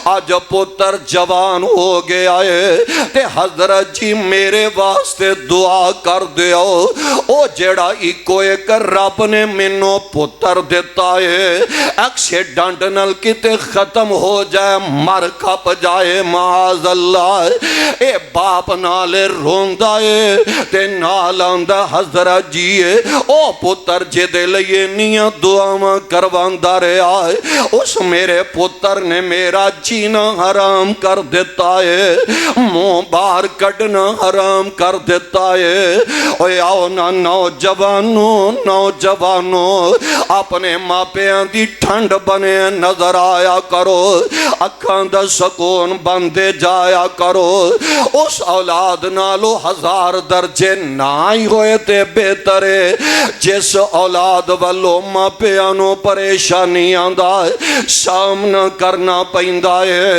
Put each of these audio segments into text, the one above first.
اج پتر جوان ہو گیا ہے تے حضرت جی میرے واسطے دعا کر دیو او جیڑا ایکو ایک رب نے مینوں پتر دیتا ہے ایکسیڈنٹ نال کتے ختم ہو جائے مر کھپ جائے معاذ اللہ اے باپ نالے روندا ہے تے نال آندا حضرت جی او پتر جے دے لئے نیاں دعاواں کرواندا رہیا ہے اس میرے پتر نے میرا جینا حرام کر دیتا ہے منہ باہر کڈنا حرام کر دیتا ہے اوے آؤ نا نوجوانوں اپنے ماں پیاں دی ٹھنڈ بنے نظر آیا کرو اکھاں دا سکون بندے جایا کرو اس اولاد نالو 1000 درجے نہ ہی ہوئے تے بہتر ہے جس اولاد والو ماں پیانو پریشانی آندا سامنا کرنا پیندا ہے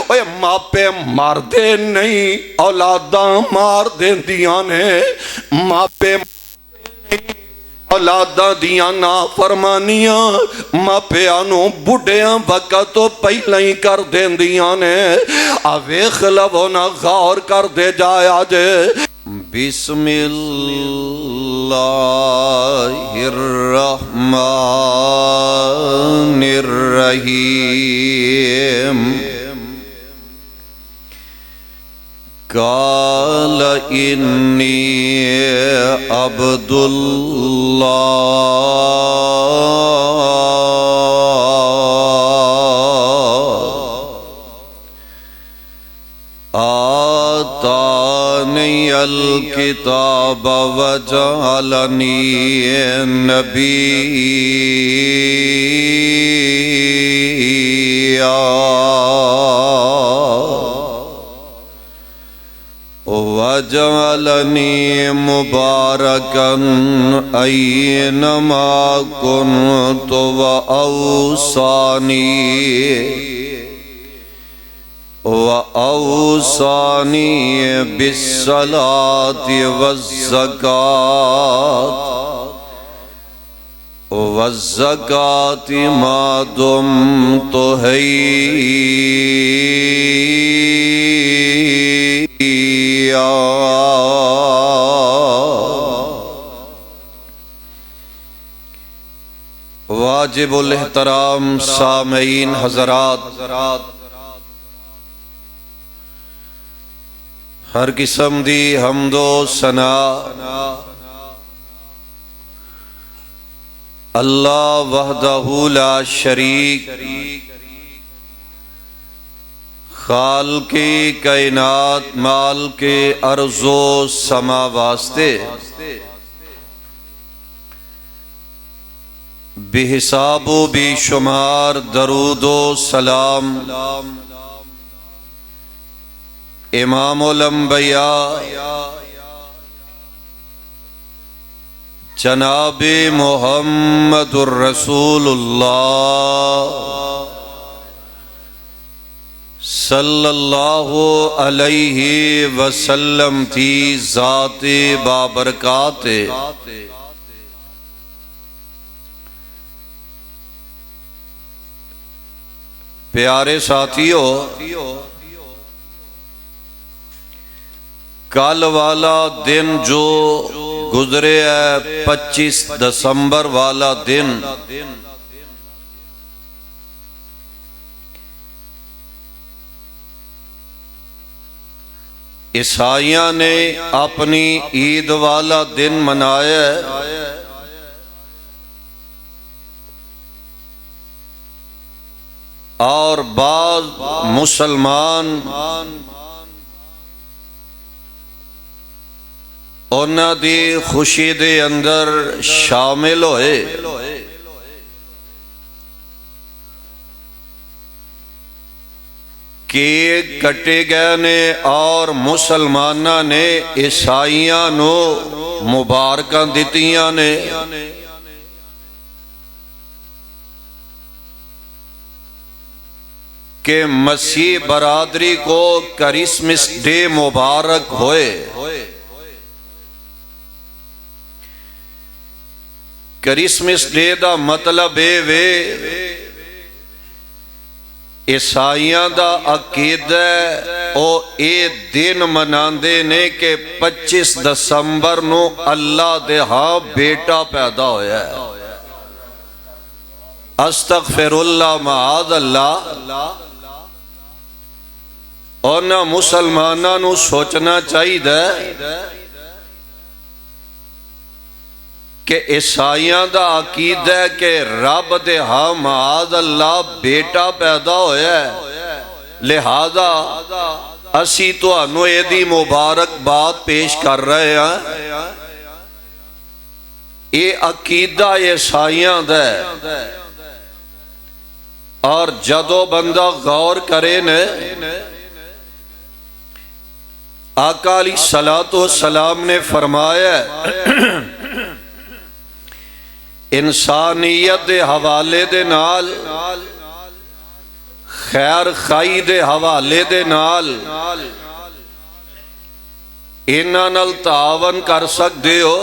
اوے ماں پے مار دے نہیں اولاداں مار دیندیاں نے ماں پے اولاداں دیاں نا فرمانیاں ماں پیانو بڑھیاں وقت تو پہلے ہی کر دیندیاں نے ویکھ لو نا غور کر دے جایا جے بسم اللہ الرحمن الرحیم قال انی عبد اللہ آتانی الکتاب وجعلنی نبیّا وجعلنی مبارکا اینما کنت وأوصاني بالصلاة والزكاة ما دمت حيا واجب الاحترام سامعین حضرات، ہر قسم دی حمد و ثنا اللہ وحدہ لا شریک خالق کائنات مالک ارض و سما واسطے بے حساب و بے شمار درود و سلام امام الانبیاء جناب محمد الرسول اللہ صلی اللہ علیہ وسلم تھی ذات بابرکات پیارے ساتھیو، کل والا دن جو گزرے ہے 25 دسمبر والا دن، عیسائیاں نے اپنی عید والا دن منایا ہے، اور بعض مسلمان انہاں دی خوشی دے اندر شامل ہوئے، کیک کٹے گئے نے اور مسلمانہ نے عیسائیاں نو مبارکاں دتیاں نے۔ کہ مسیح برادری کو کرسمس ڈے مبارک ہوئے۔ کرسمس ڈے دا مطلب ہے عیسائیاں دا عقیدہ او اے دن مناندے نے کہ 25 دسمبر نو اللہ دے ہاں بیٹا پیدا ہویا ہے۔ استغفر اللہ معاذ اللہ۔ اور نہ مسلماناں نو سوچنا چاہیے کہ عیسائیاں دا عقیدہ ہے کہ رب دے ہاں معاذ اللہ بیٹا پیدا ہویا ہے، لہذا اسی تانوں ایدی مبارک بات پیش کر رہے ہیں۔ یہ عقیدہ عیسائیاں دا ہے، اور جدو بندہ غور کرے نے آقا علیہ السلام نے فرمایا انسانیت دے حوالے دے نال، خیر خائی دے حوالے دے نال انہاں نال تعاون کر سکدے ہو،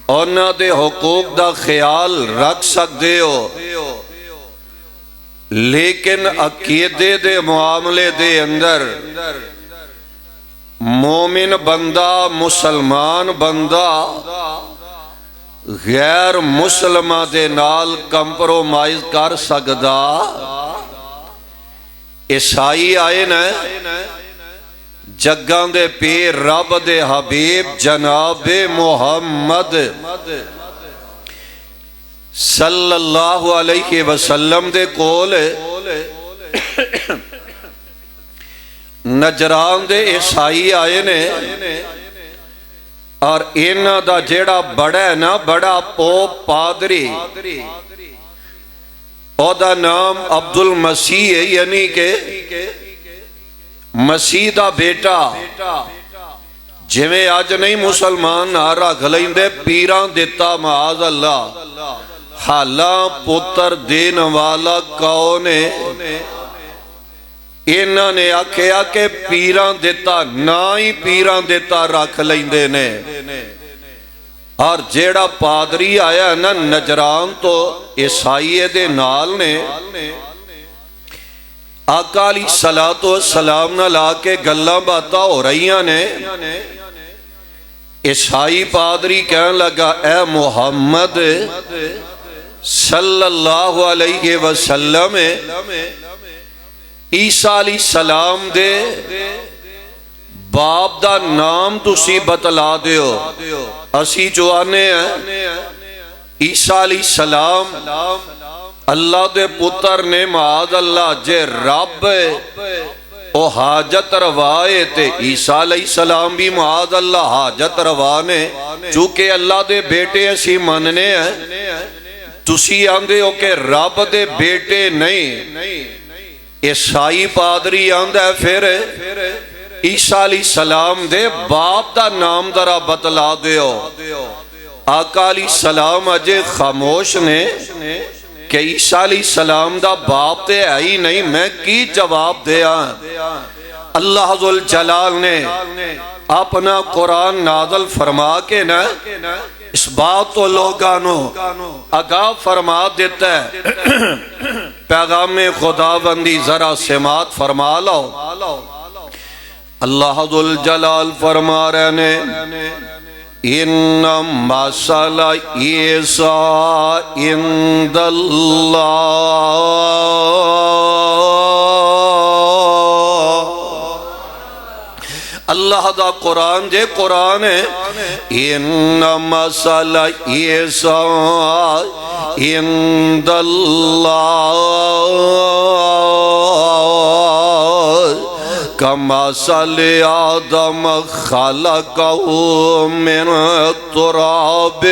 انہاں دے حقوق دا خیال رکھ سکدے ہو، لیکن عقیدے دے معاملے دے اندر مومن بندہ، مسلمان بندہ غیر مسلمہ دے نال کمپرومائز کر سکدا؟ عیسائی آئے نا جگاں دے پی رب دے حبیب جناب محمد صلی اللہ علیہ وسلم دے کول نجران دے عیسائی آئے نے، اور انہاں دا جیڑا بڑا ہے نا، بڑا پوپ پادری، او دا نام عبد المسیح ہے، یعنی کہ مسیح دا بیٹا۔ جویں آج نہیں مسلمان نعرہ گھلیندے پیراں دیتا معاذ اللہ، حالاں پتر دین والا کون ہے؟ انہاں نے آکھیا کہ پیراں دیتا، نہ ہی پیراں دیتا رکھ لیندے نے۔ اور جیڑا پادری آیا نا نجران تو عیسائی دے نال نے، آقا علیہ السلام نہ لا کے گلاں باتاں ہو رہیاں نے۔ عیسائی پادری کہنے لگا اے محمد صلی اللہ علیہ وسلم، عیسیٰ علیہ السلام دے باپ دا نام تسی بتلا دیو۔ اسی جو آنے ہیں عیسیٰ علیہ السلام اللہ دے پتر نے، معاذ اللہ جے رب او حاجت روائے تے عیسیٰ علیہ السلام بھی معاذ اللہ حاجت روانے، چونکہ اللہ دے بیٹے اسی مننے ہیں، تسی آندے ہو کہ رب دے بیٹے نہیں۔ عیسائی پادری آندہ ہے پھر عیسیٰ علیہ السلام دے باپ دا نام ذرا بتلا دیو۔ آقا علیہ السلام اجے خاموش نے کہ عیسیٰ علیہ السلام دا باپ تے ہے ہی نہیں، میں کی جواب دیا؟ اللہ ذوالجلال نے اپنا قرآن نازل فرما کے نا اس بات تو لوگانو آگاہ فرما دیتا ہے۔ پیغام خداوندی ذرا سماعت فرما لو۔ اللہ ذوالجلال فرما رہے نے ان مثل عیسیٰ عند اللہ دا قرآن جے قرآن ہے۔ ان مثل عیسیٰ عند اللہ کمثل آدم خلقہ من تراب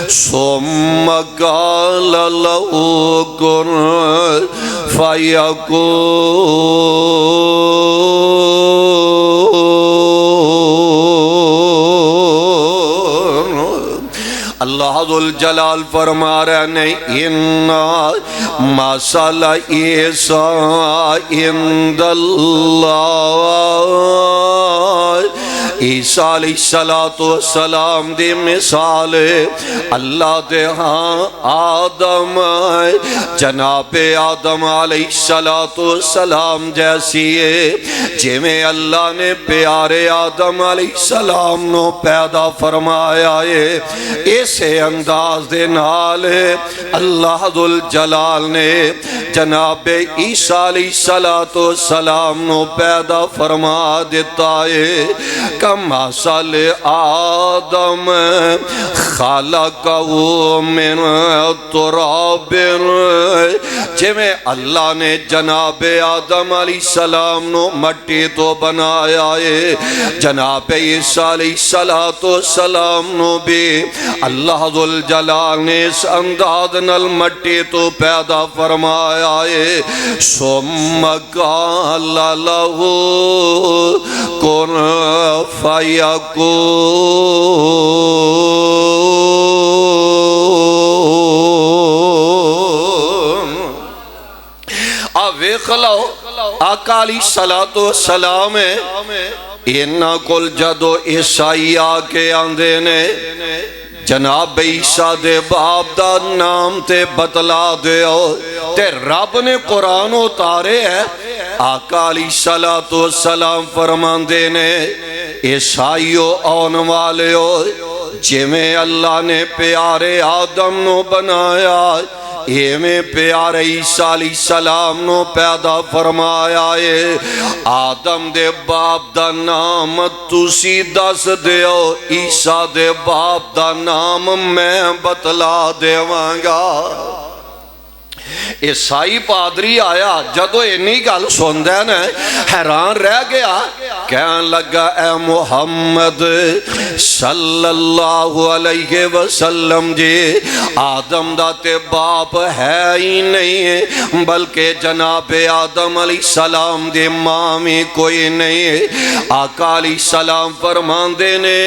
ثم قال له كن فيكون۔ اللہ ذوالجلال فرما رہے ہیں ان مثل عیسیٰ عند اللہ عیسیٰ علیہ السلام دی مثال اللہ دے ہاں آدم جناب آدم علیہ السلام جیسی ہے جی میں اللہ نے پیارے آدم علیہ السلام نو پیدا فرمایا ہے اسے انداز دے نال اللہ ذوالجلال نے جناب عیسیٰ علیہ السلام نو پیدا فرما دیتا ہے کما صل آدم خالقہ من تراب جی میں اللہ نے جناب آدم علیہ السلام نو مٹی تو بنایا ہے جناب عیسیٰ علیہ السلام نو بھی اللہ ذوالجلال نے اس انداز نال مٹی تو پیدا فرمایا ہے ثم قال لہ کن فیکون ویکھ لو آقا علیہ السلام اینا کل جدو عیسائی آکے آندے نے جناب عیسیٰ دے باپ دا نام تے بتلا دیو تے رب نے قرآن اتارے ہے آقا علیہ السلام فرماندے نے عیسائیو آن والیو جی میں اللہ نے پیارے آدم نو بنایا میں پیارے عیسیٰ علیہ السلام نو پیدا فرمایا ہے آدم دے باپ دا نام تسی دس دیو عیسیٰ دے باپ دا نام میں بتلا دیوانگا عیسائی پادری آیا جدو اینی گل سندے نے حیران رہ گیا کہنے لگا اے محمد صلی اللہ علیہ وسلم جی آدم دا تے باپ ہے ہی نہیں بلکہ جناب آدم علیہ السلام دے مامی کوئی نہیں آقا علیہ السلام فرماندے نے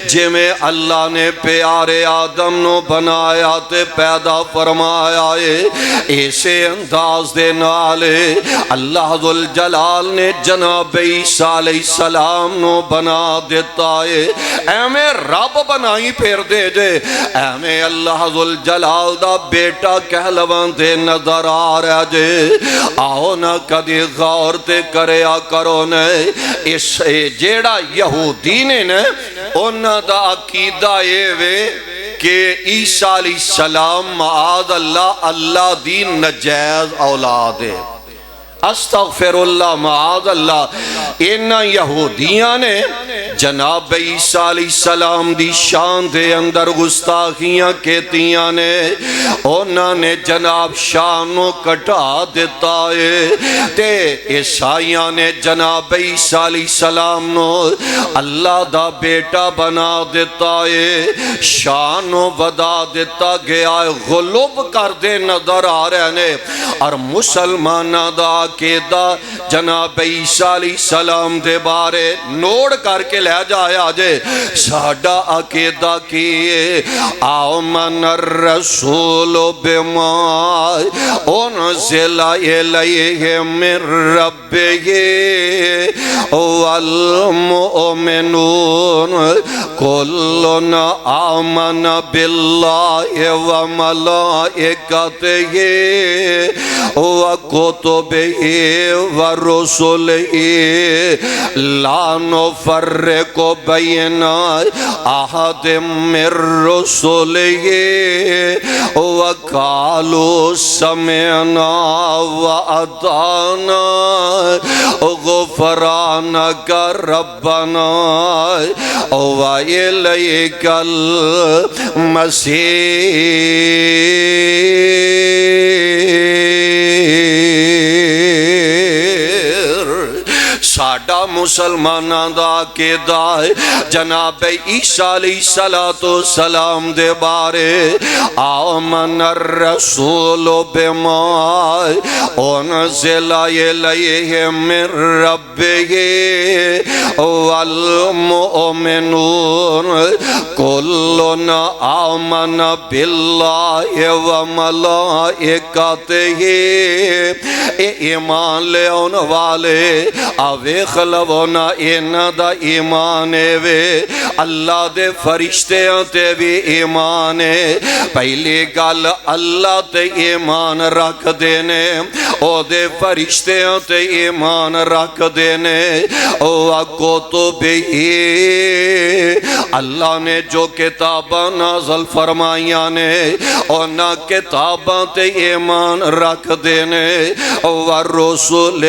جی میں اللہ نے پیارے آدم نو بنایا تے پیدا فرمایا ہے ایسے انداز دے نالے اللہ ذوالجلال نے جناب عیسیٰ علیہ السلام نو بنا دیتا ہے اے میں رب بنائی پھر دے دے اے میں اللہ ذوالجلال دا بیٹا کہلوان دے نظر آ رہا جے آؤ نہ کدی غور تے کریا کرو نے اس جیڑا یہودی نے انہاں دا عقیدہ اے وے کہ عیسیٰ علیہ السلام معاذ اللہ اللہ دی نجائز اولاد ہے استغفر اللہ معاذ اللہ انہا یہودیاں نے جناب عیسیٰ علیہ السلام دی شان دے اندر گستاخیاں کہتیاں نے انہاں نے جناب شانوں کٹا دیتا ہے تے عیسائیاں نے جناب عیسیٰ علیہ السلام نو اللہ دا بیٹا بنا دیتا ہے شانوں ودا دیتا گیا ہے غلوب کر دے نظر آ رہے نے اور مسلمانہ دا عقیدہ جناب عیسیٰ علیہ السلام دے بارے نوڑ کر کے لے جایا جے ساڑھا عقیدہ کیے آمن الرسول بما انزل الیہ من ربہ والمؤمنون کلن آمن باللہ وملائکتہ وکتبہ ورسلہ لا نفرق بین احد من رسلہ وقالوا سمعنا وأطعنا غفرانك ربنا وإليك المصير ساڑھا مسلمانہ دا عقیدہ ہے جناب عیسیٰ علیہ السلام دے بارے آمن الرسول بما انزل الیہ من ربہ والمؤمنون کلن آمن باللہ وملائکتہ ایمان لے ان والے ویکھ لو نا انہاں دا ایمان وے اللہ دے فرشتیاں تے بھی ایمان ہے پہلی گل اللہ تے ایمان رکھ دینے او دے فرشتیاں تے ایمان رکھ دینے او اگو تو بھی اللہ نے جو کتاباں نازل فرمائیاں نے او نہ کتاباں تے ایمان رکھ دینے ورسول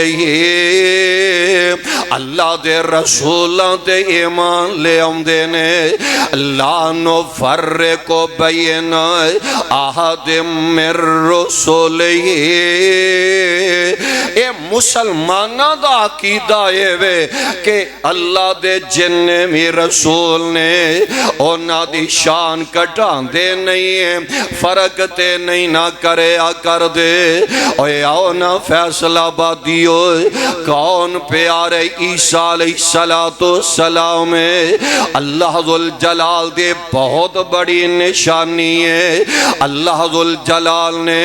اللہ دے رسولاں تے ایمان لے دینے لا نفرق بین احد من رسولہ اے مسلمانہ دا عقیدہ وے کہ اللہ دے جن بھی رسول نے اونا دی شان کٹان دے نہیں ہے فرق تے نہیں نہ کرے کر دے اوے آؤنا فیصلہ بادیو کون پیارے عیسیٰ علیہ السلام اللہ ذوالجلال دے بہت بڑی نشانی ہے اللہ ذوالجلال نے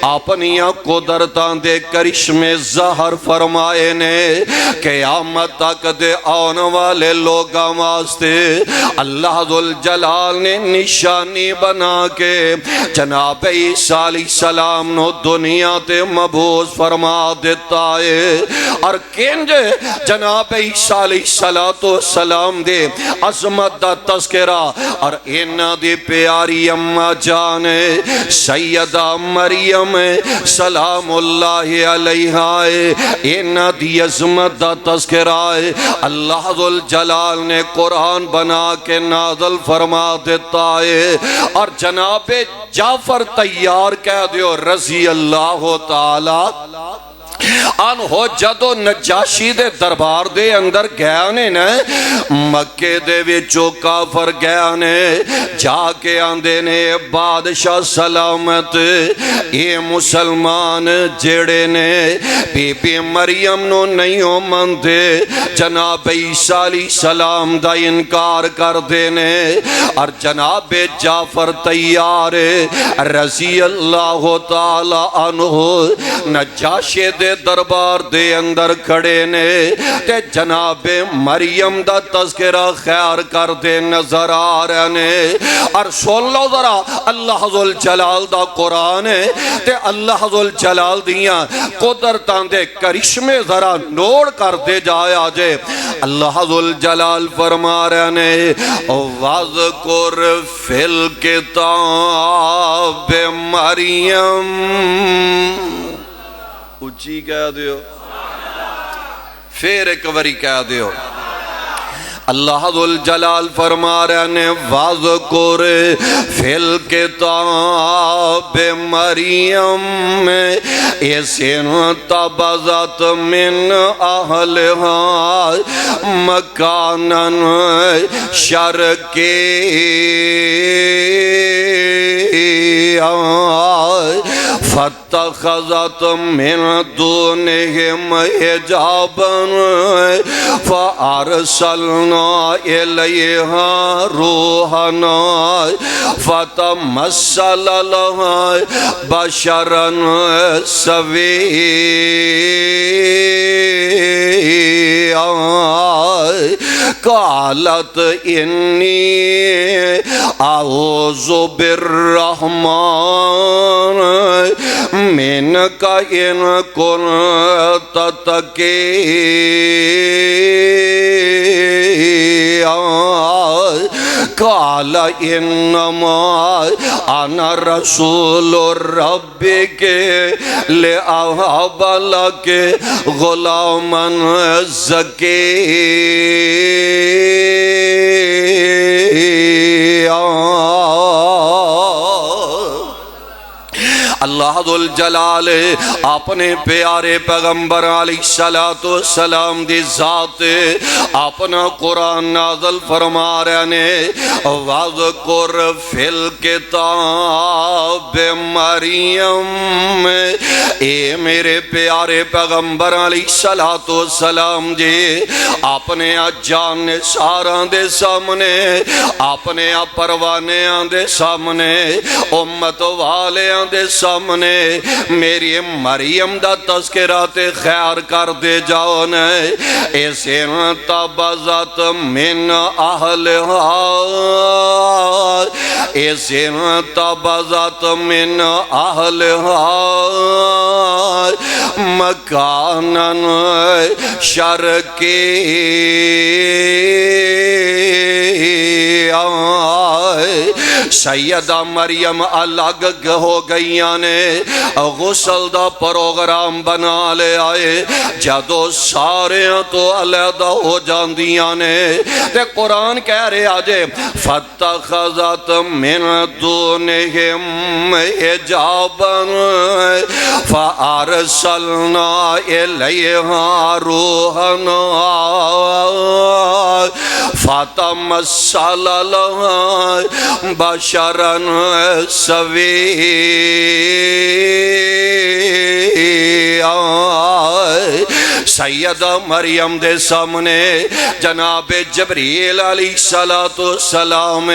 اپنی قدرتاں دے کرشمے ظاہر فرمائے نے قیامت تک دے آن والے لوگاں واسطے اللہ ذوالجلال نے نشانی بنا کے جناب عیسیٰ علیہ السلام نو دنیا تے مبعوث فرما دیتا ہے اور کنج جناب عیسیٰ علیہ السلام دے عظمت دا تذکرہ اور انہ دی پیاری اماں جان سیدہ مریم سلام اللہ علیہا انہ دی عظمت دا تذکرہ اللہ ذوالجلال نے قرآن بنا کے نازل فرما دیتا ہے اور جناب جعفر طیار کہہ دیو رضی اللہ تعالی آن ہو جدو نجاشی دے دربار دے اندر گیا نے مکے دے وچو کافر گیا نے جا کے آندے نے بادشاہ سلامت یہ مسلمان جڑے نے بی بی مریم نو نہیں ہو مندے جناب عیسیٰ علیہ السلام دا انکار کر دینے اور جناب جعفر طیار رضی اللہ تعالی عنہ نجاشی دے دربار دے اندر کھڑے نے تے جناب مریم دا تذکرہ خیر کر دے نظر آ رہے نے اور سن لو ذرا اللہ ذوالجلال دا قرآن ہے تے اللہ ذوالجلال دیاں قدرتاں دے کرشمے ذرا نوڑ کر دے جایا جے اللہ ذوالجلال فرما رہے نے وَاذْكُرْ فِي الْكِتَابِ مریم اچھی کہہ دیو پھر ایک وری کہہ دیو اللہ ذوالجلال فرما رہے نے وَاذْكُرْ فِي الْكِتَابِ مریم اِذِ انتَبَذَتْ مِنْ أَهْلِهَا مَكَانًا شَرْقِيًّا فَاتَّخَذَتْ مِنْ دُونِهِمْ حِجَابًا فَأَرْسَلْنَا إِلَيْهَا رُوحَنَا فَتَمَثَّلَ لَهَا بَشَرًا سَوِيًّا قالت إني أعوذ بالرحمن منك إن كنت تقيا قال إنما أنا رسول ربك لأهب لك غلاما زكيا اللہ ذوالجلال اپنے پیارے پیغمبر علیہ السلام دی ذات اپنا قرآن نازل فرما رہے نے وَاذْكُرْ فِي الْكِتَابِ مریم اے میرے پیارے پیغمبر علیہ السلام جی اپنے جان ساراں دے سامنے اپنے پروانے دے سامنے امت والے دے سامنے نے میری مریم دا تذکرہ تے خیر کر دے جاؤ نے اسن تبذت من اہلہا اسن تبذت من اہلہا مکانن شرکی سیدہ مریم الگ ہو گئیاں نے غسل دا پروگرام بنا لے آئے جدو سارے تو علیحدہ ہو جاندیاں نے تے قرآن کہہ رہے آجے فَاتَّخَذَتْ مِن دُونِهِمْ حِجَابًا فَأَرْسَلْنَا إِلَيْهَا رُوحَنَا فَتَمَثَّلَ لَهَا بشراً سويا سیدہ مریم دے سامنے جناب جبریل علیہ السلام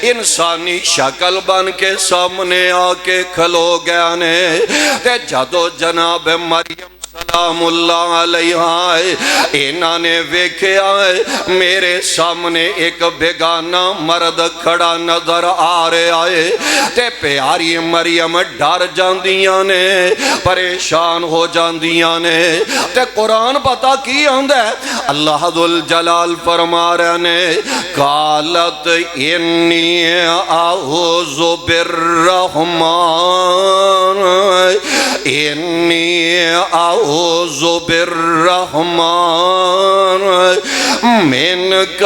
انسانی شکل بن کے سامنے آکے کھلو گیا نے تے جدو جناب مریم سلام اللہ علیہ انہاں نے ویکھیا میرے سامنے ایک بیگانہ مرد کھڑا نظر آ رہے آئے تے پیاری مریم ڈر جاندیاں نے پریشان ہو جاندیاں نے تے قرآن پتا کی آندہ ہے اللہ ذوالجلال فرما رہے نے قالت انی اعوذ بالرحمن انی اعوذ بالرحمن منک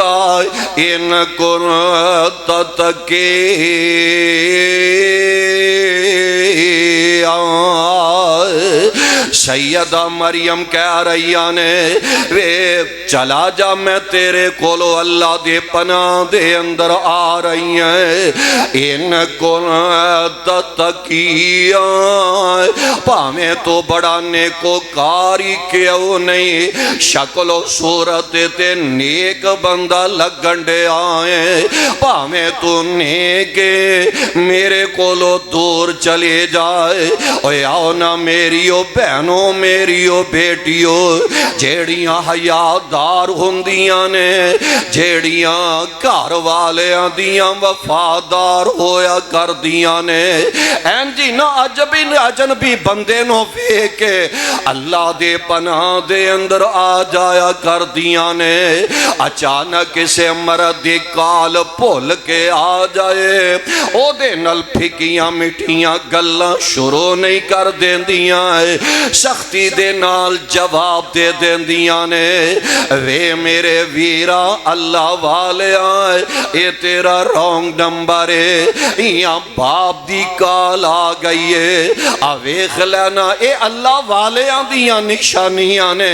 ان کنت تقیا سیدہ مریم کہہ رہی نے وے چلا جا میں تیرے کولو اللہ دے پناہ دے اندر آ رہی ہیں ان کنت تقیا پامیں تو بڑا نیکو کاری کیوں نہیں شکل و صورت تے نیک بندہ لگنڈے آئیں پامیں تو نیکے میرے کولو دور چلے جائے اوہ آؤ نا میریو بہنوں میریو بیٹیو جیڑیاں حیادار ہوندیاں نے جیڑیاں گھر والیاں دیاں وفادار ہویا کر دیاں نے این جی نا اجنبی بندے نو کے اللہ دے پناہ دے اندر آ جایا کر دیاں نے اچانک اسے مرد کال پھول کے آ جائے او دے نل پھکیاں مٹھیاں گلاں شروع نہیں کر دیں دیاں سختی دے نال جواب دے دیں دیاں نے وے میرے ویرا اللہ والے آئے اے تیرا رونگ نمبر ہے یہاں باپ دی کال آ گئی ہے آویخ لینا اے اللہ والے دیاں نشانیاں نے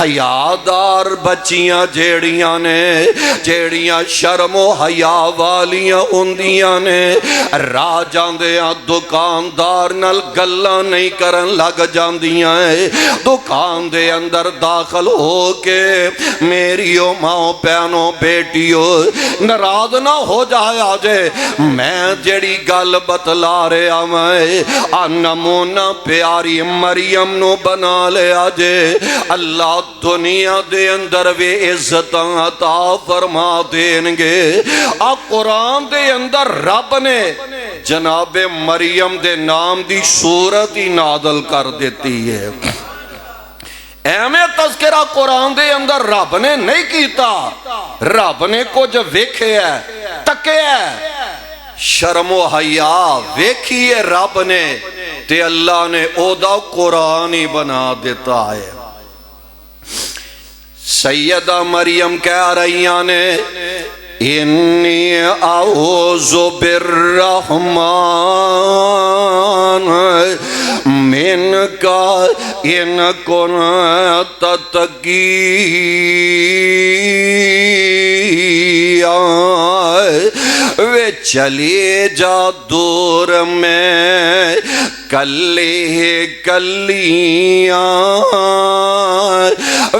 حیادار بچیاں جیڑیاں نے جیڑیاں شرم و حیا والیاں ہوندیاں نے راہ جاندیاں دکاندار نل گلاں نہیں کرن لگ جاندیاں دکان دے اندر داخل ہو کے میریو ماں پینوں بیٹیو ناراض نہ ہو جائے آجے میں جڑی گل بتلا رہے آمائے نمونہ پیاری مریم نو بنا لے آجے اللہ دنیا دے اندر وے عزتاں عطا فرما دینگے قرآن دے اندر رب نے جناب مریم دے نام دی صورت ہی نازل کر دیتی ہے ایمیں تذکرہ قرآن دے اندر رب نے نہیں کیتا رب نے کچھ ویکھے ہے تکے ہے شرم و حیا ویکھیے رب نے تے اللہ نے اودا قرآن ہی بنا دیتا ہے سیدہ مریم کہہ رہی نے انی اعوذ بالرحمن منک ان کنت تقیا وے چلی جا دور میں کلی کلیاں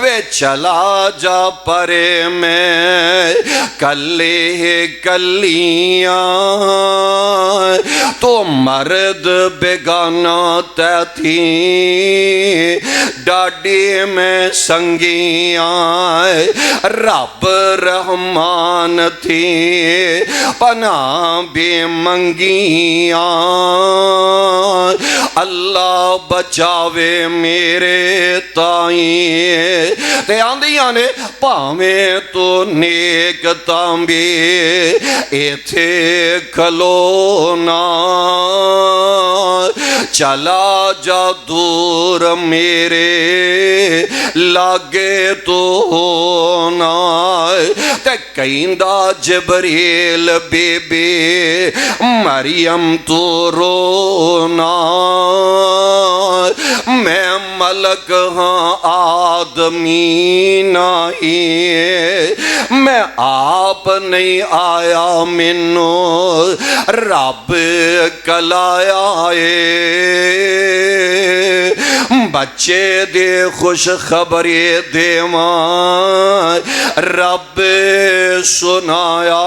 وے چلا جا پرے میں کلے کلیاں تو مرد بیگانہ تے تھی ڈاڈی میں سنگیاں رب رحمان تھی پناہ بھی منگیاں اللہ بچاوے میرے تائیں تے آندیاں نے پاویں تو نیک تامبی ایتھے کھلونا چلا جا دور میرے لاگے تو ہونا تے کہندہ جبریل بی بی مریم تو رونا میں ملک ہاں آدمی نہیں میں آپ نہیں آیا منو رب کلایا بچے دے خوش خبری دے ماں رب سنایا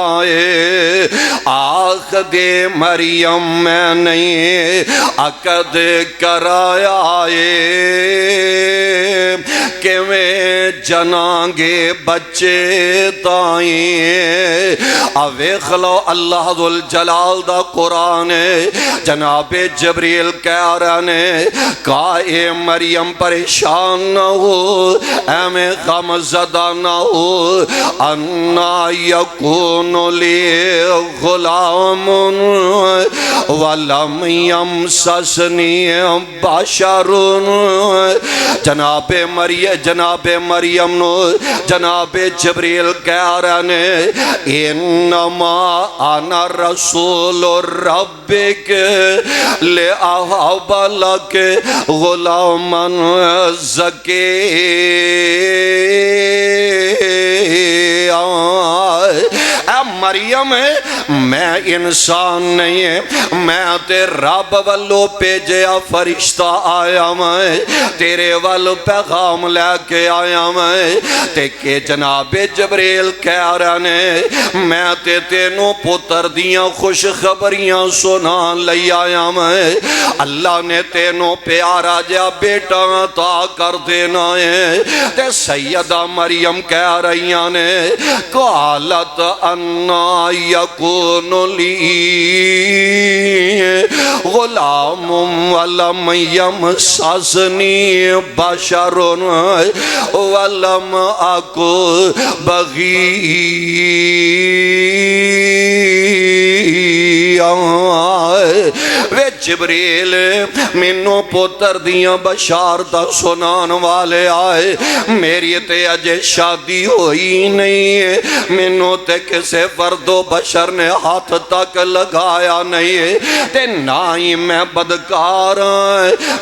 آخ دے مریم میں نہیں عقد کرایا کہ میں جنانگے بچے تائیں اوے خلو اللہ ذوالجلال دا قرآن جناب جبریل کہہ رہا نے کہا اے مریم پریشان نہ ہو اے میں غم زدہ نہ ہو انا یکون لی غلام ولم یمسسنی بشر جناب مریم نو جناب جبریل کہہ رہا نے انما انا رسول ربک لے اہب لک غلاما زکیہ اے مریم میں انسان نہیں ہے میں تے رب والو پیجیا فرشتہ آیا میں تیرے والو پیغام لے کے آیا میں تے کہ جناب جبریل کہہ رہا نے میں تے تینوں پتر دیاں خوش خبریاں سنا لئی آیا میں اللہ نے تینوں پیارا جا بیٹا عطا کر دینا ہے تے سیدہ مریم کہہ رہیاں نے قالت انا یکون لی غلام ولم یمسسنی بشر ولم اکو بغیاں وے جبریل مینوں پتر دیاں بشارتاں سنان والے آئے میری تے اجے شادی ہوئی نہیں ہے مینوں تے کسے فرد و بشر نے ہاتھ تک لگایا نہیں ہے تے نہ ہی میں بدکار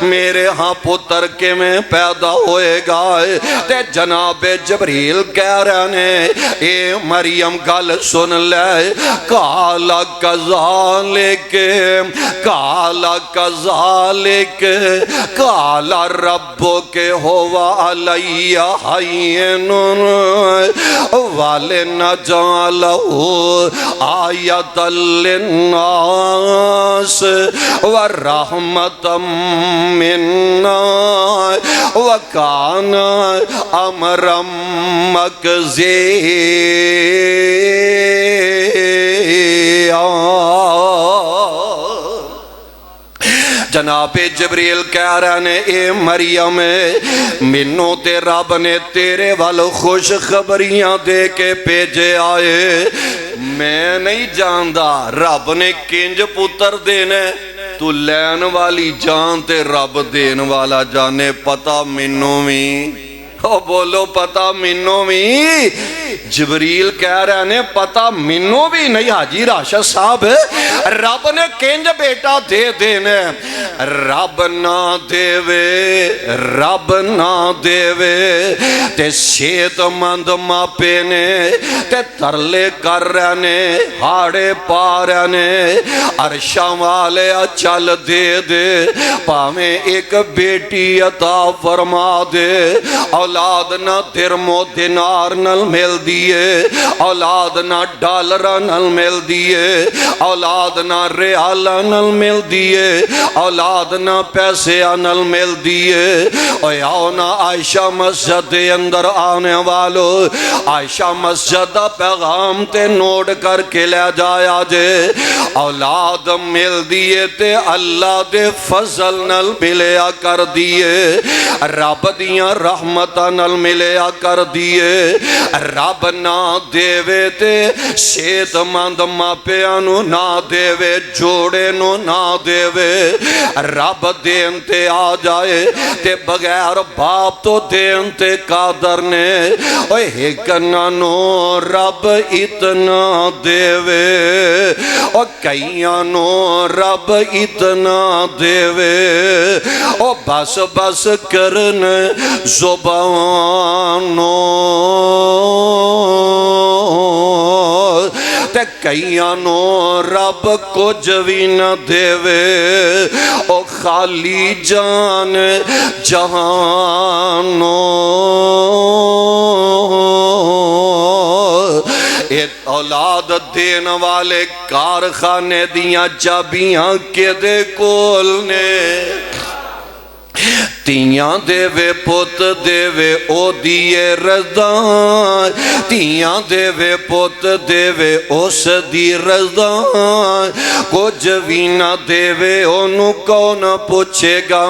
میرے ہاں پتر کے میں پیدا ہوئے گا تے جناب جبریل کہہ رہے نے اے مریم گل سن لے کالا کذالک کالا کذالک کالا ربک ہوا علی حین ولنجعلہ آیۃ للناس ورحمۃ منا وکان امرا مقضیا جناب جبریل کہہ رہے نے اے مریم منوں تے رب نے تیرے والو خوش خبریاں دے کے پیجے آئے میں نہیں جاندہ رب نے کنج پتر دینے تو لین والی جان تے رب دین والا جانے پتا منوں میں او بولو پتا منوں میں جبریل کہہ رہے نے پتا منوں بھی نہیں حاجی راشد صاحب رب نے کنج بیٹا دے دینے رب نہ دیوے تے صحت مند ماپے نے تے ترلے کر رہے نے ہاڑے پا رہے نے عرشاں والے چل دے پاویں ایک بیٹی عطا فرما دے اولاد نہ درم و دینار نل مل دیے اولاد نہ ڈالر نل مل دیے اولاد نہ ریال نل مل دیے اولاد نہ پیسے نل مل دیے اوے آؤ نہ عائشہ مسجد دے اندر آنے والو عائشہ مسجد دا پیغام تے نوٹ کر کے لے جایا جے اولاد مل دیے تے اللہ دے فضل نل ملیا کر دیے رب دیاں رحمتاں نل ملیا کر دیے رب نہ دیوے تے صحت مند ماپیاں نو نہ دیوے جوڑے نو نہ دیوے رب دین تے آ جائے تے بغیر باپ تو دین تے قادر نے اوہ ہکنا نو رب اتنا دیوے او کئیاں نو رب اتنا دیوے او بس بس کرن زبانو تے کئیاں نو رب کچھ بھی نہ دیوے او خالی جان جہانو اولاد دین والے کارخانے دیاں چابیاں کے دے کول نے تیاں دیوے پوت دیوے او دیے رضان تیاں دیوے پوت دیوے اس دی رضان کچھ بھی نہ دیوے انو کون پوچھے گا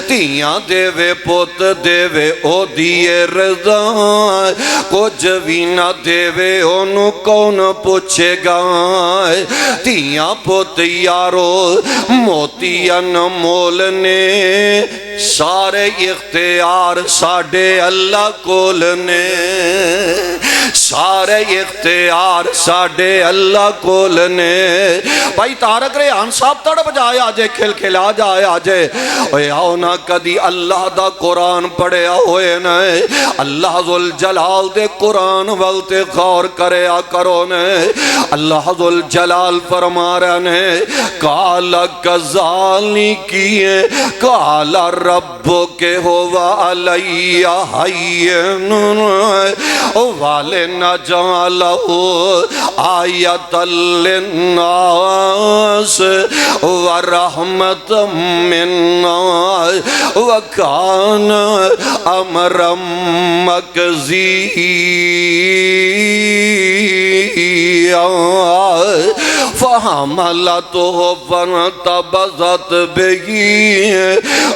تیاں دیوے پوت دیوے او دیے رضان کچھ بھی نہ دیوے انو کون پوچھے گا تیاں پوت یارو موتیاں مول نے سارے اختیار ساڑھے اللہ کول نے سارے اختیار ساڑھے اللہ کول نے بھائی تارک ریحان صاحب تڑپ جائے آجے کھل کھلا جائے آجے اوہ آؤ نہ کدی اللہ دا قرآن پڑھے ہوئے نے اللہ ذوالجلال دے قرآن والتے غور کرے کرو نے اللہ ذوالجلال فرما رہے نے کالا کذالی کیے کالا رب کے ہوا علیہ حین والے نجعلہو آیت للناس ورحمت منا وکان امرا مقضیا فحملته فانتبذت به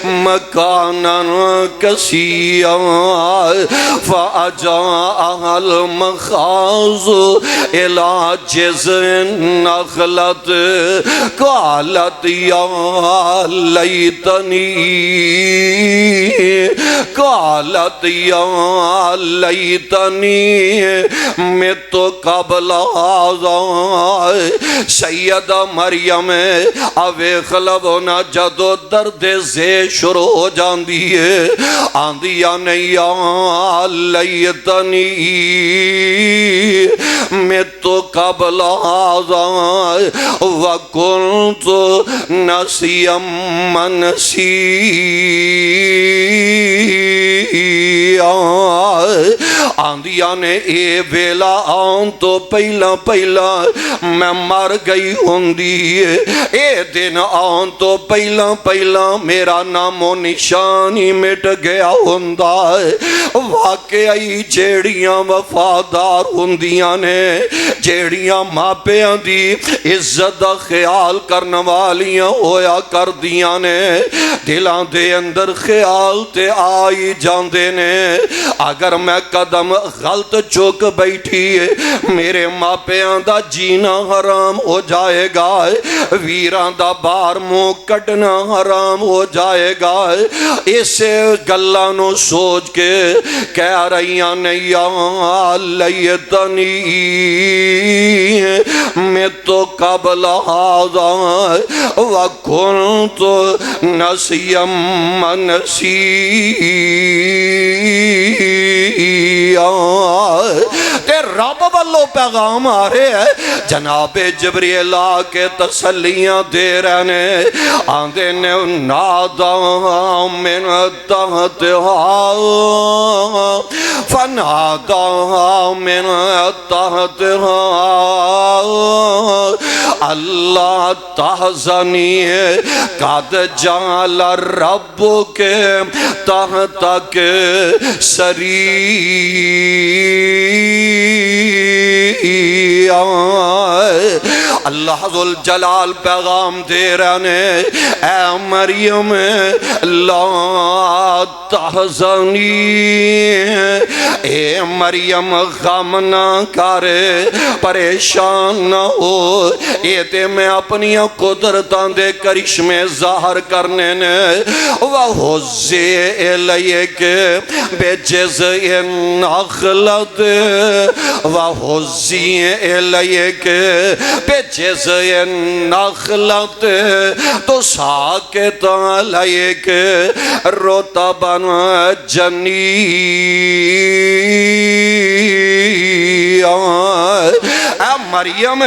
مكانا قصيا فأجاءها المخاض إلى جذع النخلة قالت يا ليتني مت قبل هذا سیدہ مریم اویخ لبونا جدو درد سے شروع ہو جان دیئے آندیا نیا لیتنی میں تو قبل آزائے وکنت نسیم منسیا آندیا نے اے بیلا آن تو پہلا میں مر گئی ہوندی اے دن آن تو پہلا میرا نام و نشانی مٹ گیا ہوندا واقعی جیڑیاں وفادار ہوندیاں نے جیڑیاں ماپیاں دی عزت دا خیال کرن والیاں ہویا کر دیاں نے دلان دے اندر خیال تے آئی جاندے نے اگر میں قدم غلط چک بیٹھی ہے میرے ماپیاں دا جینا حرام ہو جائے گا ویران دا بار منہ کٹنا حرام ہو جائے گا اسے گلاں نو سوچ کے کہہ رہیاں نیا لیتنی میں تو قبل هذا وکنت نسیا منسیا تے رب والو پیغام آ رہے ہیں جناب جبریل آ کے تسلیاں دے رہنے آندے نے نادا من تحتها فنادا من تحتها اللہ تحزنی قد جعل ربک تحتک سریا اللہ ذوالجلال پیغام دے رہنے اے مریم لا تحزنی اے مریم غم نہ کرے پریشان نہ ہو یہ تے میں اپنی قدرتاں دے کرشمے ظاہر کرنے نے وَحُزِّ إِلَيْكَ بِجِذْعِ النَّخْلَةِ وَحُزِّ إِلَيْكَ بِجِذْعِ النَّخْلَةِ تُسَاقِطْ عَلَيْكَ رُطَبًا جَنِيًّا اے مریم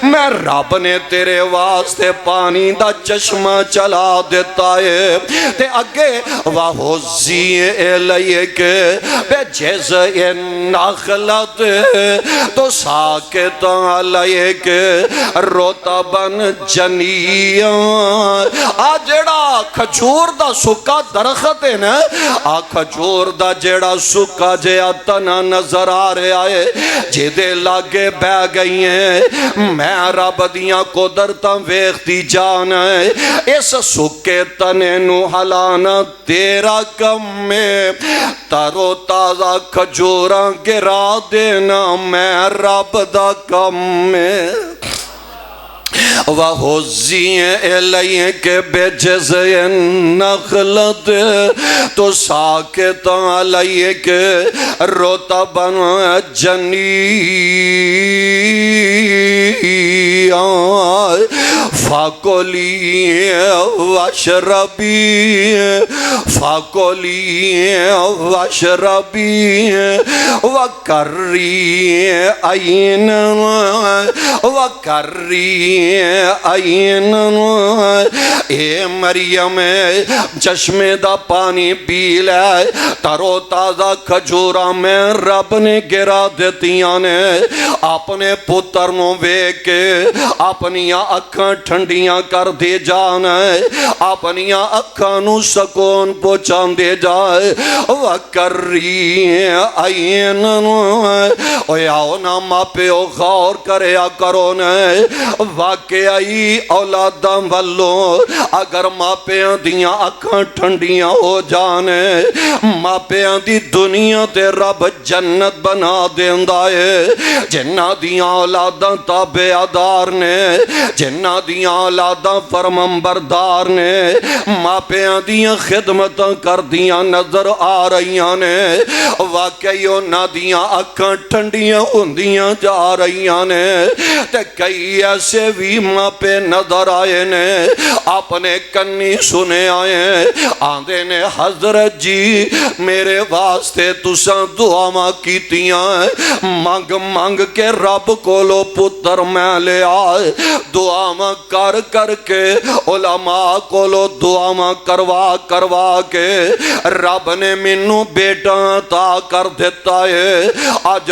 میں رب نے تیرے واسطے پانی دا چشمہ چلا دیتا ہے تے اگے وَحُزِّ إِلَيْكَ بِجِذْعِ النَّخْلَةِ تُسَاقِطْ عَلَيْكَ رُطَبًا جَنِيًّا آ جڑا کھجور دا سکا درخت ہے نا آ کھجور دا جڑا سکا جیا تنا نظر آ رہے آئے جدے لاگے بہ گئی ہیں میں رب دیاں قدرتاں ویختی جانا ہے اس سکے تنے نو حلانا تیرا کم میں ترو تازہ کھجوراں گرا دینا میں رب دا کم میں وَحُزِّ إِلَيْكَ بِجِذْعِ النَّخْلَةِ تُسَاقِطْ عَلَيْكَ رُطَبًا جَنِيًّا فَكُلِي وَاشْرَبِي وَقَرِّي عَيْنًا اے مریم چشمے دا پانی پی لے ترو تازہ کھجورا میں رب نے گرا دیتیاں نے اپنے پتر نو ویکھ کے اپنیاں اکھاں ٹھنڈیاں کر دے جانا اپنیاں اکھاں نو سکون پہنچان دے جائے وَقَرِّي عَيْنًا اوے آؤ نا ماں پہ غور کریا کرو نا واقعی اولاداں والوں اگر ماں پیاں دیاں اکھاں ٹھنڈیاں ہو جانے ماں پیاں دی دنیا تے رب جنت بنا دیندا ہے جنہ دیاں اولاداں تابعدار نے جنہ دیاں اولاداں فرمانبردار نے ماں پیاں دیاں خدمتاں کر دیاں نظر آ رہیاں نے واقعی انہاں دیاں اکھاں ٹھنڈیاں ہوندیاں جا رہیاں نے تے کئی ایسے بھی ماں پہ نظر آئے نے اپنے کنی سنے آئے آندے نے حضرت جی میرے واسطے تساں دعا ماں کیتیاں مانگ مانگ کے رب کو لو پتر میں لے آئے دعا ماں کر کر کے علماء کو لو دعا ماں کروا کے رب نے منو بیٹا عطا کر دیتا ہے آج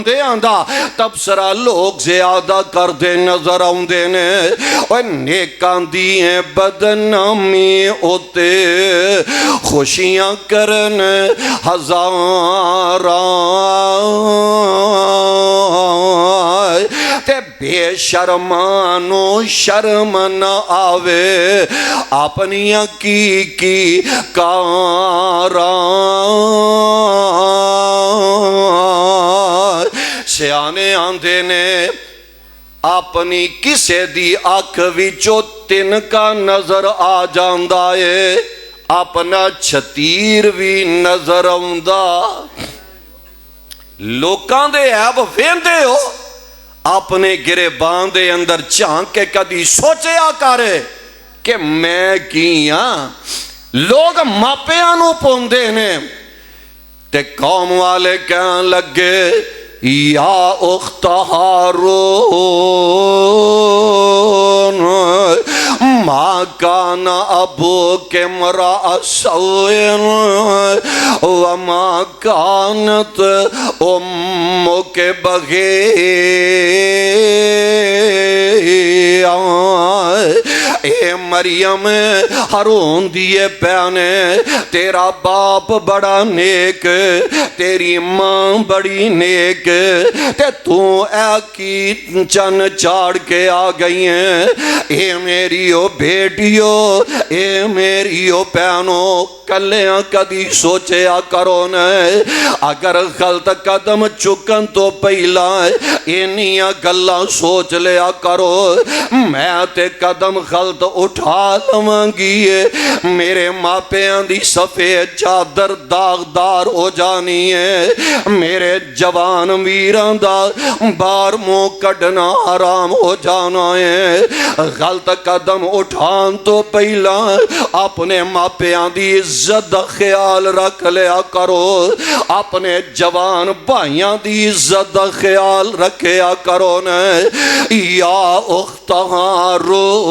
بندے آندہ تبصرہ لوگ زیادہ کر دے نظر آندے نے اور نیکاں دیئے بدنامی ہوتے خوشیاں کرن ہزاراں تے بے شرمانو شرم نہ آوے اپنیاں کی کاراں سیانے آندے نے اپنی کسے دی آنکھ وچوں تنکا نظر آ جاندا ہے اپنا چھتیر بھی نظر آندا لوکاں دے عیب ویندے ہو اپنے گریبان دے اندر جھانک کے کدی سوچیا کرے کہ میں کیاں لوگ ماپیاں نو پوندے نے تے قوم والے کہن لگے یا اخت ہارون ما کان ابوک امرأ سوء وما کانت امک بغیہ اے مریم ہارون دیے پیانے تیرا باپ بڑا نیک تیری ماں بڑی نیک تے تو اے کی چن چاڑ کے آ گئی ہیں اے میری او بیٹیو اے میری او پیانو کلیاں کدی سوچیا کرو نے اگر غلط قدم چکن تو پہلا انیاں گلا سوچ لیا کرو میں تے قدم غلط اٹھا لوانگی میرے ماپیاں دی سفید چادر داغدار ہو جانی ہے میرے جوان ویران دا بار منہ کڈنا حرام ہو جانا ہے غلط قدم اٹھان تو پہلا اپنے ماپیاں دی عزت دا خیال رکھ لیا کرو اپنے جوان بھائیاں دی عزت دا خیال رکھیا کرو نے یا اخت ہارون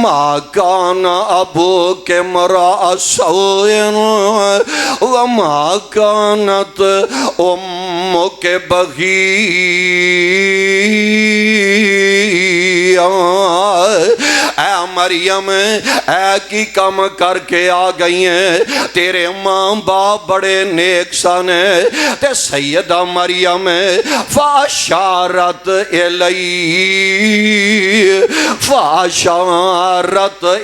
ما کان ابوک امرأ سوء وما کانت امک بغیہ اے مریم اے کی کم کر کے آ گئی ہیں تیرے ماں باپ بڑے نیک سن تے سیدہ مریم فاشارت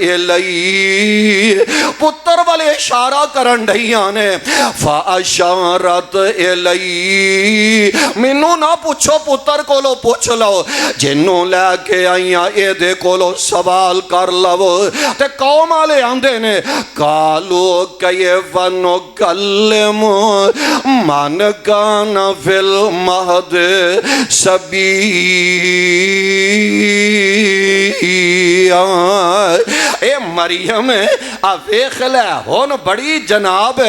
الی پتر والے اشارہ کرن ڈھیاں نے فاشارت الی منو نہ پوچھو پتر کو لو پوچھ لو جنوں لے کے آئیاں اے دے کو لو سوال کر لو تے قوم آلے آندے نے کالو کیف نکلم من کان فی المہد سبیا اے مریم آویخ لے ہون بڑی جناب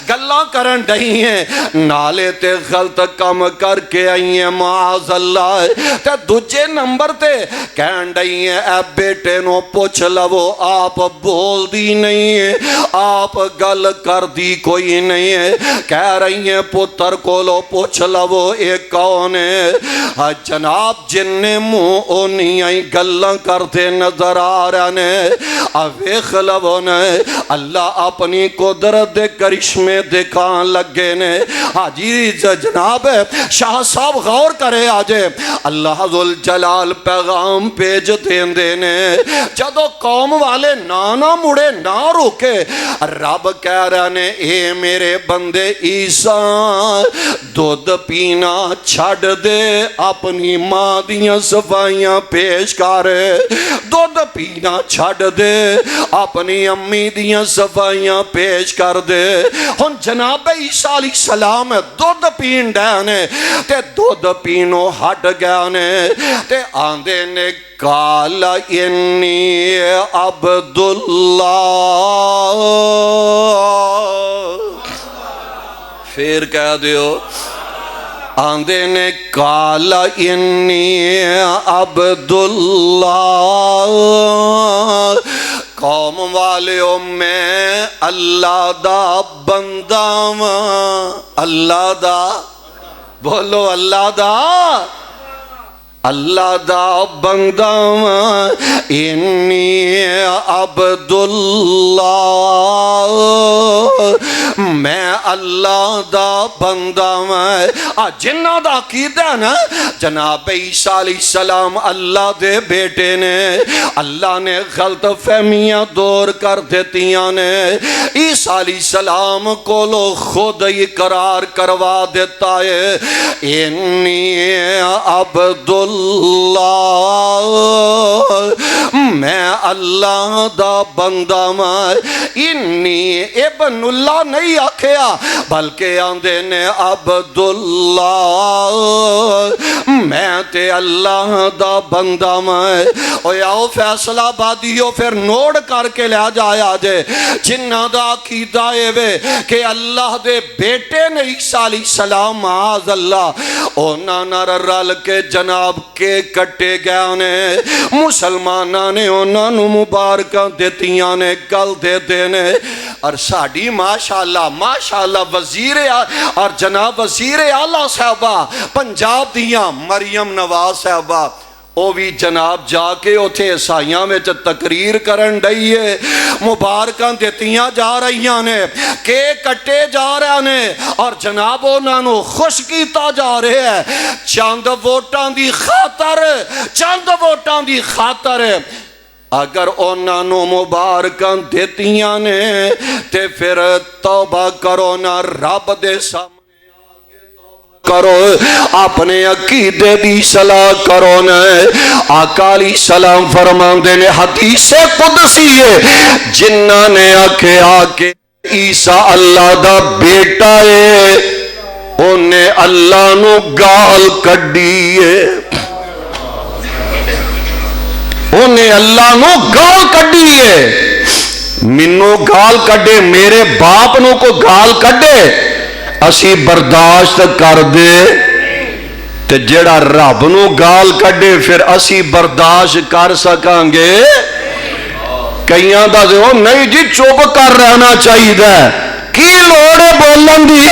گلاں کرن ڈہی ہیں نالے تے غلط کم کر کے آئی ہیں معاذ اللہ تے دوجے نمبر تے کہن ڈہی ہیں اے بیٹے نو پوچھ لو آپ بول دی نہیں ہے آپ گل کر دی کوئی نہیں ہے کہہ رہی ہیں پتر کو لو پوچھ لو ایک کون ہے جناب جن منہ اونی آئی گلاں کرتے نظر آ رہے نے اویخ لو نے اللہ اپنی قدرت دے کرشمے دکھان لگے نے حاجی جناب شاہ صاحب غور کرے آجے اللہ ذوالجلال پیغام پیج دین دینے جدو قوم والے نانا مڑے نہ روکے رب کہہ رہے نے اے میرے بندے عیسیٰ دودھ پینا چھڑ دے اپنی ماں دیاں صفائیاں پیش کرے دودھ پینا چھڑ دے اپنی امی دیاں صفائیاں پیش کر دے ہن جناب عیسیٰ علیہ السلام دودھ پین ڈینے تے دودھ پینو ہٹ گیا نے تے آندے نے قال انی عبداللہ پھر کہہ دیو آندے نے قال انی عبداللہ قوم والیوں میں اللہ دا بندہ اللہ دا بولو اللہ دا اللہ دا بندہ انی عبداللہ میں اللہ دا بندہ جنہ دا عقیدہ ہے نا جناب عیسیٰ علیہ السلام اللہ دے بیٹے نے اللہ نے غلط فہمیاں دور کر دیتیاں نے عیسیٰ علیہ السلام کو لو خود ہی قرار کروا دیتا ہے انی عبداللہ میں اللہ دا بندہ انی ابن اللہ نہیں آکھیا بلکہ آندے نے عبداللہ میں تے اللہ دا بندہ اوہ آؤ فیصلہ آبادیو پھر نوٹ کر کے لیا جایا جے جنہ دا عقیدہ وے کہ اللہ دے بیٹے نے عیسیٰ علیہ السلام معاذ اللہ اونا نہ رل کے جناب کے کٹے گیا انہیں مسلمانہ نے اونا نو مبارکہ دیتیاں نے گل دے دینے اور ساڑی ماشاءاللہ وزیر اور جناب وزیر اعلیٰ صاحبہ پنجاب دیاں مریم نواز صاحبہ او بھی جناب جا کے اوتھے عیسائیاں میں تقریر کرن ڈئی ہے مبارکاں دیتیاں جا رہیاں نے کہ کٹے جا رہے نے اور جناب انہاں نو خوش کیتا جا رہے ہیں چند ووٹاں دی خاطر اگر انہاں نو مبارکاں دیتیاں نے تے پھر توبہ کرو نا رب دے سامنے کرو اپنے عقیدے دی صلاح کرو نا آقا علیہ السلام فرماندے نے حدیث قدسی ہے جنہ نے آکے عیسیٰ اللہ دا بیٹا ہے انہیں اللہ نو گال کڈی ہے انہیں اللہ نو گال کڈی ہے منو گال کڈے میرے باپ نو کو گال کڈے اسی برداشت کر دے تے جڑا رب نو گال کڈے پھر اسی برداشت کر سکاں گے کئیاں دا دیو نہیں جی چوب کر رہنا چاہیے دا کی لوڑے بولن دی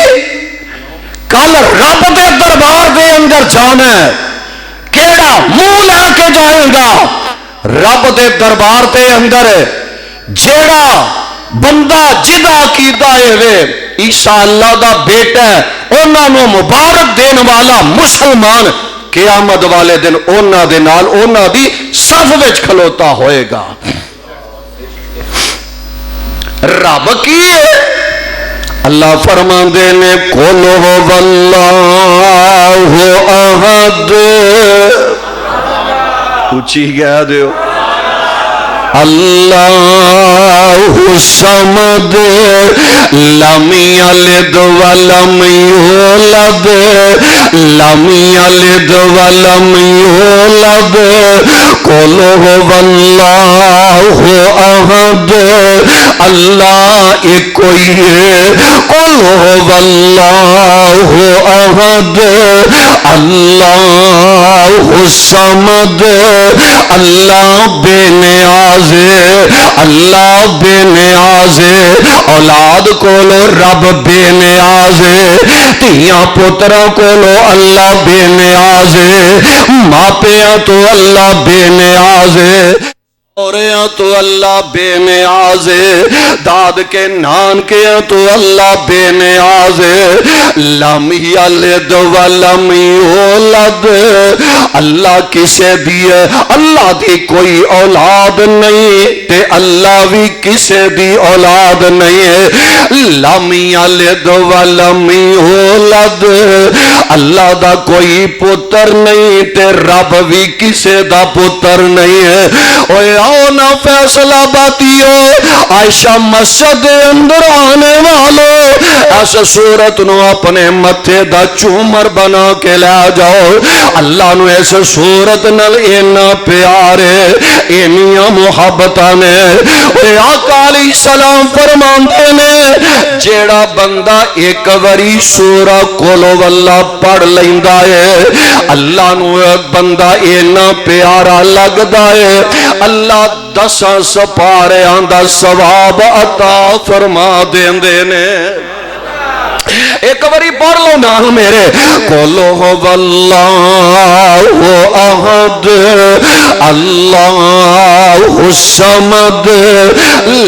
کل رب دے دربار دے اندر جانا ہے کیڑا منہ لے کے جائے گا رب دے دربار دے اندر جیڑا بندہ جدا عقیدہ ہے عیسیٰ اللہ دا بیٹا ہے انہاں نو مبارک دین والا مسلمان قیامت والے دن انہاں دے نال انہاں دی صف وچ کھلوتا ہوئے گا رب کی ہے اللہ فرماندے نے قل واللہ احد اونچی گیا دیو اللہ الصمد لم یلد ولم یولد لم یلد ولم یولد قل هو اللہ احد اللہ ایک ہی ہے قل هو اللہ احد اللہ الصمد اللہ بے نیاز اللہ بے نیاز اولاد کولو رب بے نیاز تیاں پترہ کولو اللہ بے نیاز ماپیاں تو اللہ بے نیاز اور تو اللہ بے نیاز داد کے نان کے تو اللہ بے نیاز لم یلد ولم یولد اللہ کسے دیئے اللہ دی کوئی اولاد نہیں تے اللہ بھی کسے دی اولاد نہیں ہے لم یلد ولم یولد اللہ دا کوئی پتر نہیں تے رب بھی کسے دا پتر نہیں ہے اوہ آؤ نا فیصلہ باتیو عائشہ مسجد اندر آنے والو ایسا صورت نو اپنے متھے دا چومر بنا کے لے جاؤ اللہ نو ایسا صورت نل اینا پیارے اینیاں محبتانے آقا علیہ السلام فرماندے نے جیڑا بندہ ایک وری سورہ قلو واللہ پڑھ لیندہ ہے اللہ نو ایک بندہ اینا پیارا لگ دائے اللہ 10 سپارے آندہ ثواب عطا فرما دین دینے ایک باری پڑھ لو نال میرے قل هو اللہ احد اللہ الصمد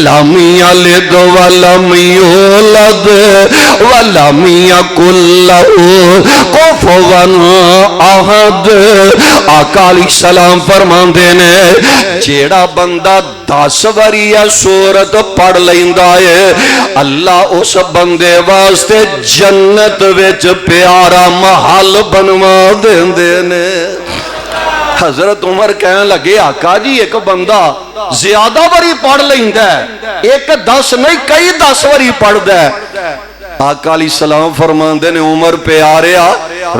لم یلد ولم یولد ولم یکن لہ کفوا احد۔ آقا علیہ السلام فرماندے نے جیڑا بندہ 10 واری سورت پڑھ لیندا ہے اللہ اس بندے واسطے جنت وچ پیارا محل بنوا دیندے نے۔ حضرت عمر کہنے لگے آقا جی ایک بندہ زیادہ واری پڑھ لیندا ہے، ایک 10 نہیں کئی 10 واری پڑھدا ہے۔ آقا علیہ السلام فرماندے نے عمر پیاریا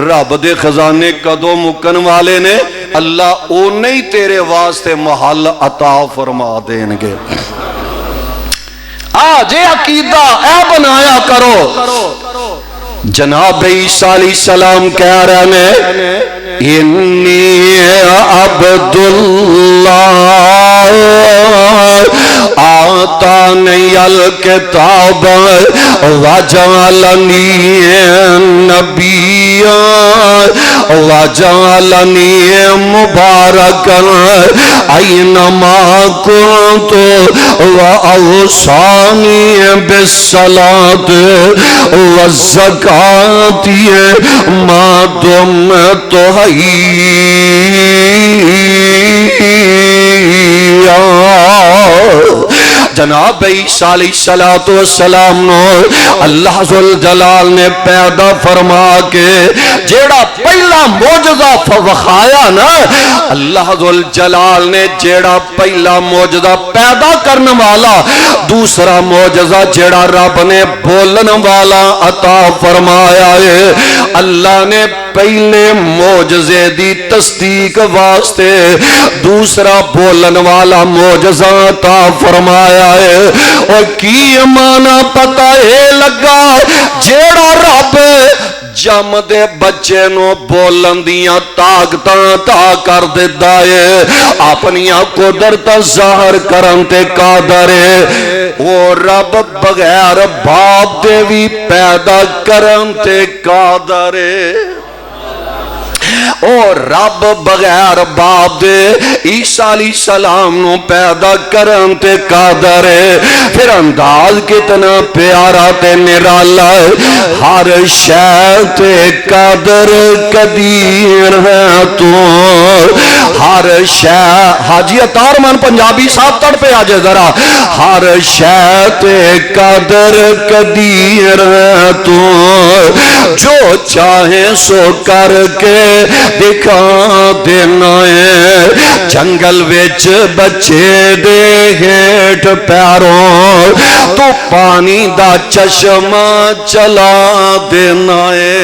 رب دے خزانے کدوں مکن والے نے، اللہ اونے ہی تیرے واسطے محل عطا فرما دیں گے۔ آج عقیدہ اے بنایا کرو۔ جناب عیسیٰ علیہ السلام کہہ رہے ہیں انی عبداللہ آتانی الکتاب وجعلنی نبیا وجعلنی مبارکا اینما کنت واوصانی بالصلاۃ والزکاۃ ما دمت حیا۔ جناب عیسیٰ علیہ السلام نو اللہ ذوالجلال نے پیدا فرما کے جیڑا پہلا معجزہ وخایا نا، اللہ ذوالجلال نے جیڑا پہلا معجزہ پیدا کرنے والا، دوسرا معجزہ جیڑا رب نے بولن والا عطا فرمایا ہے۔ اللہ نے پہلے معجزے دی تصدیق واسطے دوسرا بولن والا معجزہ عطا فرمایا ہے۔ اور کی مانا پتہ ہے لگا جیڑا رب جم دے بچے نو بولن دیاں طاقتاں عطا کر دیتا ہے، اپنیاں قدرت ظاہر کرن تے قادر ہے۔ وہ رب بغیر باپ دے بھی پیدا کرن تے قادر ہے۔ اور رب بغیر باپ دے عیسیٰ علیہ السلام نو پیدا کرن تے قادر ہے۔ پھر انداز کتنا پیارا تے نرالا ہے، ہر شے تے قادر قدیر ہے تو، ہر شے حاجی اطہر من پنجابی صاحب تڑ پہ آجے ذرا، ہر شے تے قادر قدیر ہے تو، جو چاہے سو کر کے دکھا دینا ہے۔ جنگل وچ بچے دے ہیٹھ پیروں تو پانی دا چشمہ چلا دینا ہے۔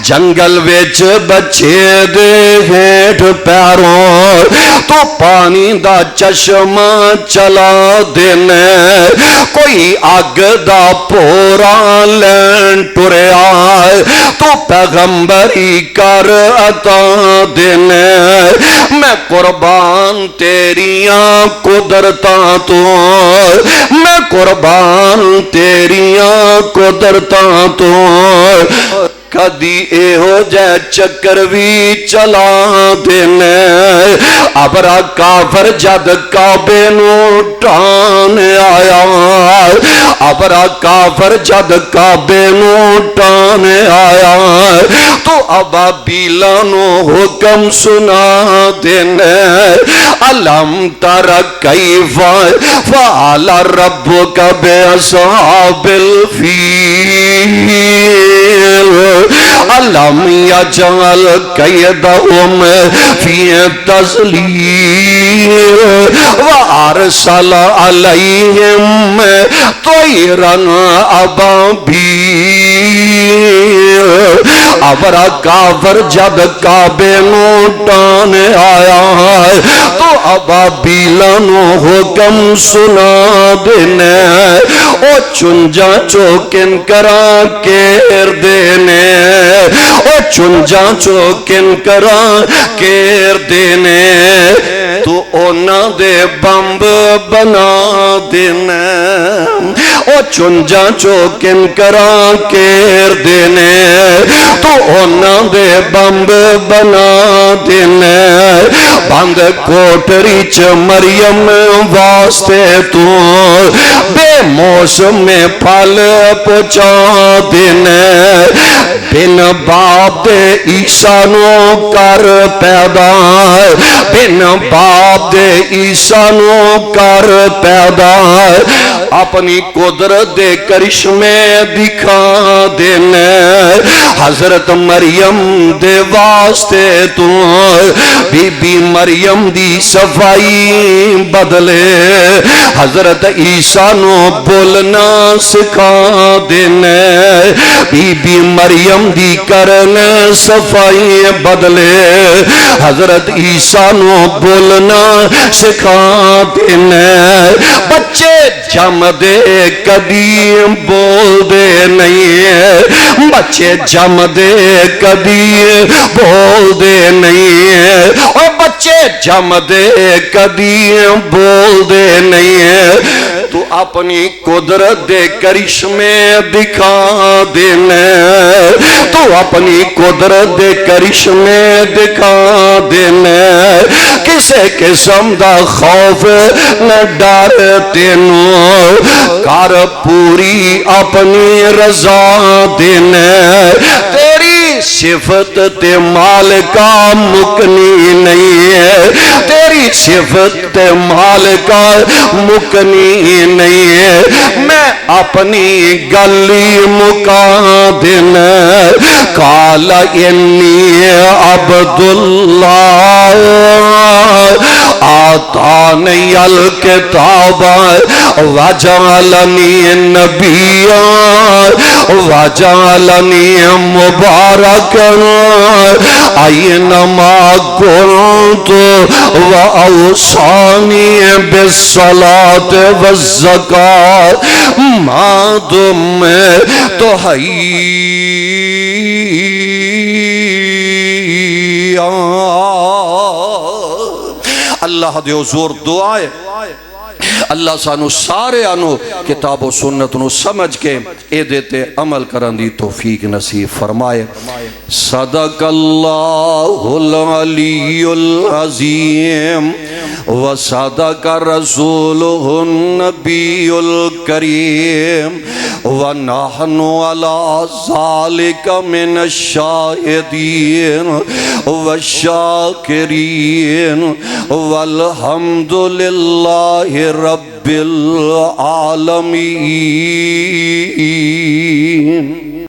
جنگل وچ بچے دے ہیٹھ پیروں تو پانی دا چشمہ چلا دینا ہے۔ کوئی اگ دا پورا لین ٹریا تو پیغمبری کر عطا دینا ہے۔ میں قربان تیریاں قدرتاں تو، میں قربان تیریاں قدرتاں تو، کدی اے ہو جائے چکر بھی چلا دینے۔ ابرا کافر جد کعبے نو ٹان آیا، ابرا کافر جد کعبے نو ٹان آیا تو ابابیلا نو حکم سنا دینے۔ علم تر کیف فعل ربک باصحاب الفیل علم یجعل کیدہم فی تضلیل وارسل علیہم طیرا ابابیل۔ ابرا کافر جب کعبے نو ٹان آیا تو ابابیلا نو حکم سنا دینے۔ او چنجا چوکن کرا کیر دینے، او چنجا چوکن کرا کیر دینے تو اونا دے بمب بنا دینے۔ او چنجا چوکن کران کیر دینے تو اونا دے بمب بنا دینے بند کوٹری چ مریم واسطے تو بے موسم میں پھل پچا دینے بن باپ دے عیسیٰ نو کر پیدا بن باپ دے عیسیٰ نو کر پیدا اپنی قدرت دے کرشمے دکھا دینے حضرت مریم دے واسطے تو بی بی مریم دی صفائی بدلے حضرت عیسیٰ نو بولنا سکھا دینے بی بی مریم دی کرن صفائی بدلے حضرت عیسیٰ نو بولنا سکھا دینے بچے جم دے قدیم بول دے نہیں بچے جم دے قدیم بول دے نہیں اور بچے جم دے قدیم بول دے نہیں تو اپنی قدرت دے کرشمے دکھا دینے تو اپنی قدرت دے کرشمے دکھا دینے کسے قسم دا خوف نہ ڈر تینوں کار پوری اپنی رضا دینے تیری صفت تے مال کا مکنی نہیں ہے تیری صفت تے مال کا مکنی نہیں ہے میں اپنی گلی مکا دینے کالا انی عبداللہ آتانی الکتاب وجعلنی نبیا وجعلنی مبارکا اینما کنت واوصانی بالصلاة والزکاة ما دمت حیا اللہ دے حضور دعائے اللہ سانو سارے آنو کتاب و سنت نو سمجھ کے اے دیتے عمل کرن دی توفیق نصیب فرمائے صدق اللہ العلی العظیم وصدق رسولہ النبی الکریم ونحن علی ذالک من الشاہدین والشاکرین والحمدللہ رب العالمین